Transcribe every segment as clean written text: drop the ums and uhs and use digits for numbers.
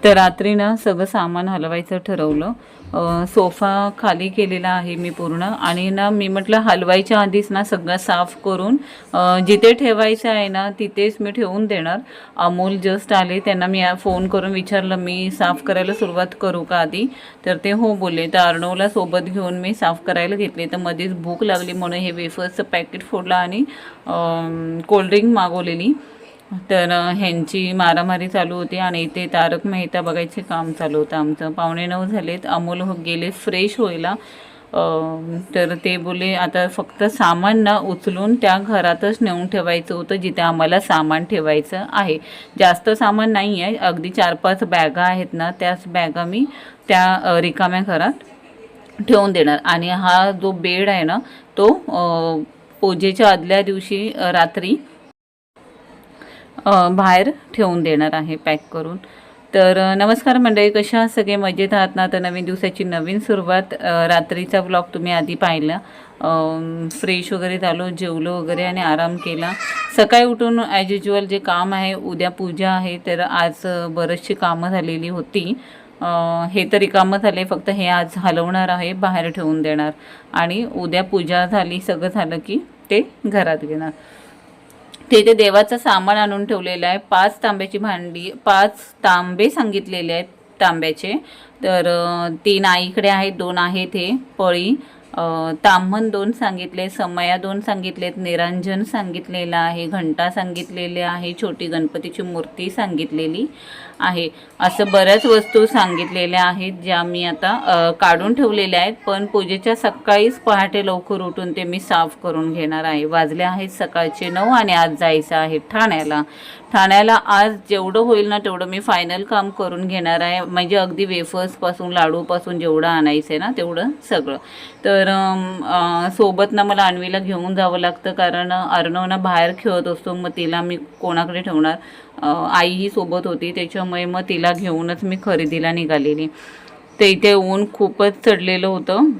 तर रात्री ना सगळं सामान हलवायचं ठरवलं. सोफा खाली केलेला आहे मी पूर्ण, आणि ना मी म्हटलं हलवायच्या आधीच ना सगळं साफ करून जिथे ठेवायचं आहे ना तिथेच मी ठेवून देणार. अमोल जस्ट आले, त्यांना मी फोन करून विचारलं मी साफ करायला सुरुवात करू का आधी, तर ते हो बोलले. तर अर्णवला सोबत घेऊन मी साफ करायला घेतले. तर मध्येच भूक लागली म्हणून हे वेफर्सचं पॅकेट फोडलं आणि कोल्ड्रिंक मागवलेली. तर ह्यांची मारामारी चालू होती आणि इथे तारक मेहता बघायचे काम चालू होतं आमचं. 8:45 झालेत. अमोल गेले फ्रेश व्हायला. तर ते बोले आता फक्त सामान ना उचलून त्या घरातच नेऊन ठेवायचं होतं जिथे आम्हाला सामान ठेवायचं आहे. जास्त सामान नाही आहे, अगदी 4-5 बॅगा आहेत ना, त्याच बॅगा मी त्या रिकाम्या घरात ठेवून देणार. आणि हा जो बेड आहे ना तो पूजेच्या आदल्या दिवशी रात्री बाहेर ठेवून देणार आहे पॅक करून. तर नमस्कार मंडळी, कशा आहात सगळे? मजेत आहात ना? तर नवीन दिवसाची नवीन सुरुवात. रात्रीचा ब्लॉग तुम्ही आधी पाहिला. फ्रेश वगैरे झालो, जेवलो वगैरे आणि आराम केला. सकाळी उठून ॲज युज्युअल जे काम आहे, उद्या पूजा आहे तर आज बरीचशी कामं झालेली होती. हे तरी कामं झाले, फक्त हे आज हलवणार आहे, बाहेर ठेवून देणार आणि उद्या पूजा झाली सगळं झालं की ते घरात घेणार. तिथे देवाचं सामान आणून ठेवलेलं आहे. 5 तांब्याची भांडी, 5 तांबे सांगितलेले आहेत तांब्याचे. तर 3 आईकडे आहेत, 2 आहेत हे पळी. ताम्हण 2 सांगितले, समया 2 सांगितलेत, निरांजन सांगितलेलं आहे, घंटा सांगितलेले आहे, छोटी गणपतीची मूर्ती सांगितलेली आहे. असं बऱ्याच वस्तू सांगितलेल्या आहेत ज्या मी आता काढून ठेवलेल्या आहेत. पण पूजेच्या सकाळीच पहाटे लवकर उठून ते मी साफ करून घेणार आहे. वाजले आहेत सकाळचे 9 आणि आज जायचं आहे ठाण्याला. आज जेवढं होईल ना तेवढं मी फायनल काम करून घेणार आहे. म्हणजे अगदी वेफर्सपासून लाडूपासून जेवढं आणायचं आहे ना तेवढं सगळं. तर सोबत ना मला अन्वीला घेऊन जावं लागतं, कारण अर्णवना बाहेर खेळत असतो, मग तिला मी कोणाकडे ठेवणार. आई ही सोबत होती त्याच्यामुळे मग तिला घेऊनच मी खरेदीला निघालेली. तर इथे ऊन खूपच चढलेलं होतं.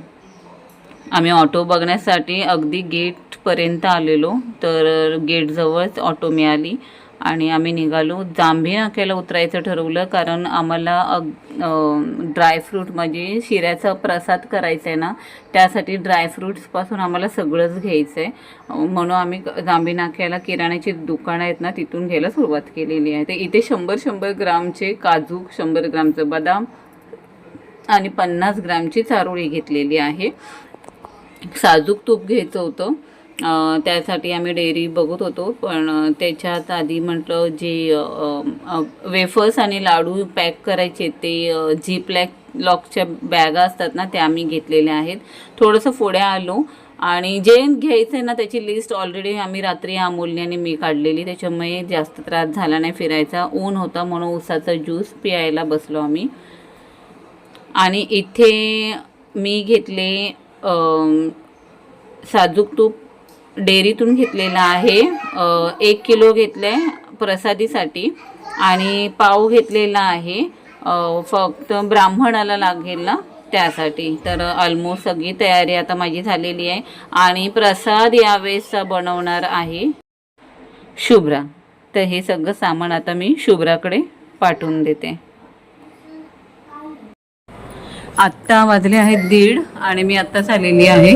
आम्ही ऑटो बघण्यासाठी अगदी गेटपर्यंत आलेलो. तर गेटजवळच ऑटो मिळाली आणि आम्ही निघालो. जांभी नाक्याला उतरायचं ठरवलं, कारण आम्हाला ड्रायफ्रूट म्हणजे शिऱ्याचा प्रसाद करायचा आहे ना, त्यासाठी ड्रायफ्रूट्सपासून आम्हाला सगळंच घ्यायचं आहे. म्हणून आम्ही जांभी नाक्याला किराण्याची दुकानं आहेत ना तिथून घ्यायला सुरुवात केलेली आहे. तर इथे 100 ग्रामचे काजू, 100 ग्रामचं बदाम आणि 50 ग्रामची चारोळी घेतलेली आहे. साजूक तूप घ्यायचं होतं, त्यासाठी आम्ही डेअरी बघत होतो. पण त्याच्यात आधी म्हटलं जे वेफर्स आणि लाडू पॅक करायचे ते झिप लॉकच्या बॅगा असतात ना त्या आम्ही घेतलेल्या आहेत. थोडंसं पुढे आलो आणि जे घ्यायचं आहे ना त्याची लिस्ट ऑलरेडी आम्ही रात्री अमोलने मी काढलेली, त्याच्यामुळे जास्त त्रास झाला नाही फिरायचा. ऊन होता म्हणून उसाचा ज्यूस पियायला बसलो आम्ही. आणि इथे मी घेतले साजूक तूप डेअरीतून घेतलेला आहे. 1 किलो घेतलं आहे प्रसादीसाठी आणि पाव घेतलेला आहे फक्त ब्राह्मणाला लागेल ना त्यासाठी. तर ऑलमोस्ट सगळी तयारी आता माझी झालेली आहे आणि प्रसाद यावेळेस बनवणार आहे शुभ्रा. तर हे सगळं सामान आता मी शुभ्राकडे पाठवून देते. आत्ता वाजले आहेत 1:30 आणि मी आत्ताच आलेली आहे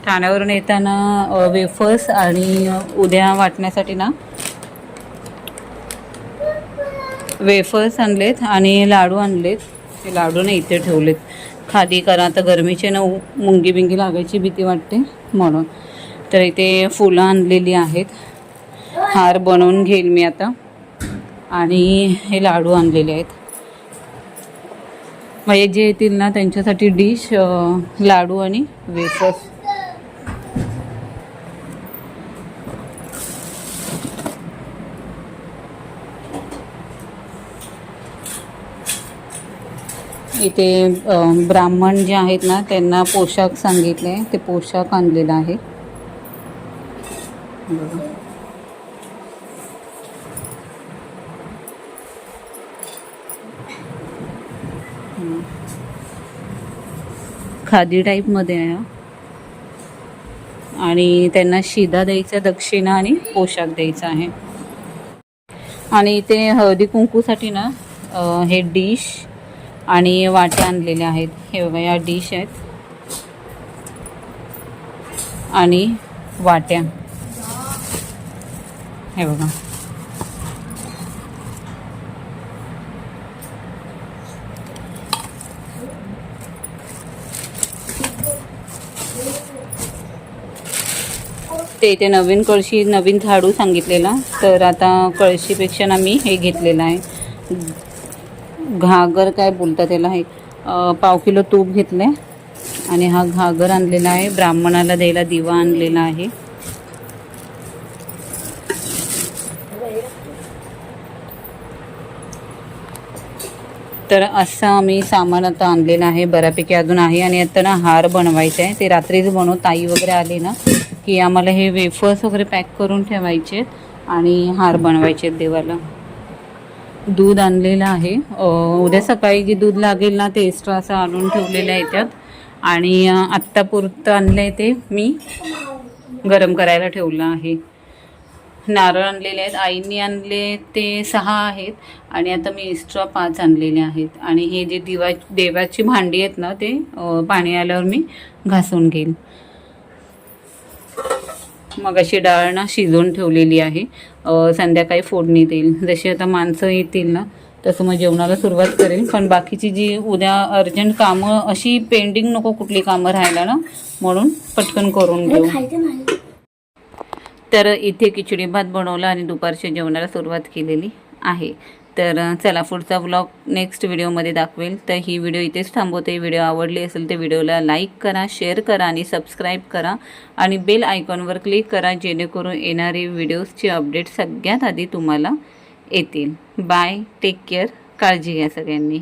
ठाण्यावरून येताना वेफर्स आणि उद्या वाटण्यासाठी ना वेफर्स आणलेत आणि लाडू आणलेत. ते लाडू ना इथे ठेवलेत खाली, कारण आता गरमीचे ना मुंगी बिंगी लागायची भीती वाटते म्हणून. तर इथे फुलं आणलेली आहेत, हार बनवून घेईल मी आता. आणि हे लाडू आणलेले आहेत, म्हणजे जे येतील ना त्यांच्यासाठी डिश लाडू आणि वेफर्स. इथे ब्राह्मण जे आहेत ना त्यांना पोशाख सांगितले, ते पोशाख आणलेला आहे. खादी टाईपमध्ये आहे आणि त्यांना शिदा द्यायचा, दक्षिणा आणि पोशाख द्यायचा आहे. आणि इथे हळदी कुंकूसाठी ना हे डिश आणि वाट्या आणलेल्या आहेत. हे बघा या डिश आहेत आणि वाट्या. हे बघा ते इथे नवीन कळशी नवीन झाडू सांगितलेला, तर आता कळशीपेक्षा ना मी हे घेतलेलं आहे, घागर काय बोलतात त्याला, हे 1/2 किलो तूप घेतलं आहे आणि हा घागर आणलेला आहे. ब्राह्मणाला द्यायला दिवा आणलेला आहे. तर असं आम्ही सामान आता आणलेलं आहे, बऱ्यापैकी अजून आहे. आणि आता ना हार बनवायचा आहे, ते रात्रीच बनव, ताई वगैरे आले ना की आम्हाला हे वेफर्स वगैरे पॅक करून ठेवायचे आणि हार बनवायचे देवाला. दूध आणलेलं आहे, उद्या सकाळी जे दूध लागेल ना ते एक्स्ट्रा असं आणून ठेवलेलं आहे त्यात. आणि आत्तापुरतं आणलं आहे ते मी गरम करायला ठेवलं आहे. नारळ आणलेले आहेत, आईंनी आणले ते 6 आहेत आणि आता मी एक्स्ट्रा 5 आणलेले आहेत. आणि हे जे देवाची भांडी आहेत ना ते पाणी आल्यावर मी घासून घेईल. मग अशी डाळ ना शिजवून ठेवलेली आहे, संध्याकाळी फोडणी देईल. जशी आता माणसं येतील ना तसं मग जेवणाला सुरुवात करेल. पण बाकीची जी उद्या अर्जंट कामं, अशी पेंडिंग नको कुठली कामं राहायला ना, म्हणून पटकन करून घेऊ. तर इथे खिचडी भात बनवला आणि दुपारच्या जेवणाला सुरुवात केलेली आहे. तर चला पुढचा व्लॉग नेक्स्ट व्हिडिओमध्ये दाखवेल. तर ही व्हिडिओ इथेच थांबवते. व्हिडिओ आवडली असेल तर व्हिडिओला लाईक करा, शेअर करा आणि सबस्क्राईब करा आणि बेल आयकॉनवर क्लिक करा, जेणेकरून येणारे व्हिडिओजचे अपडेट सगळ्यात आधी तुम्हाला येतील. बाय, टेक केअर, काळजी घ्या सगळ्यांनी.